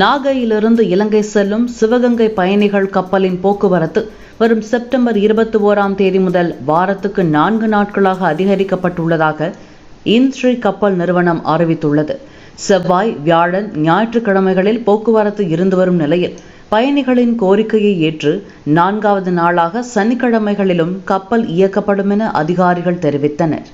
நாகையிலிருந்து இலங்கை செல்லும் சிவகங்கை பயணிகள் கப்பலின் போக்குவரத்து வரும் செப்டம்பர் 21 முதல் வாரத்துக்கு 4 நாட்களாக அதிகரிக்கப்பட்டுள்ளதாக இன்ஸ்ரீ கப்பல் நிறுவனம் அறிவித்துள்ளது. செவ்வாய், வியாழன், ஞாயிற்றுக்கிழமைகளில் போக்குவரத்து இருந்து வரும் நிலையில் பயணிகளின் கோரிக்கையை ஏற்று 4வது நாளாக சனிக்கிழமைகளிலும் கப்பல் இயக்கப்படும் என அதிகாரிகள் தெரிவித்தனர்.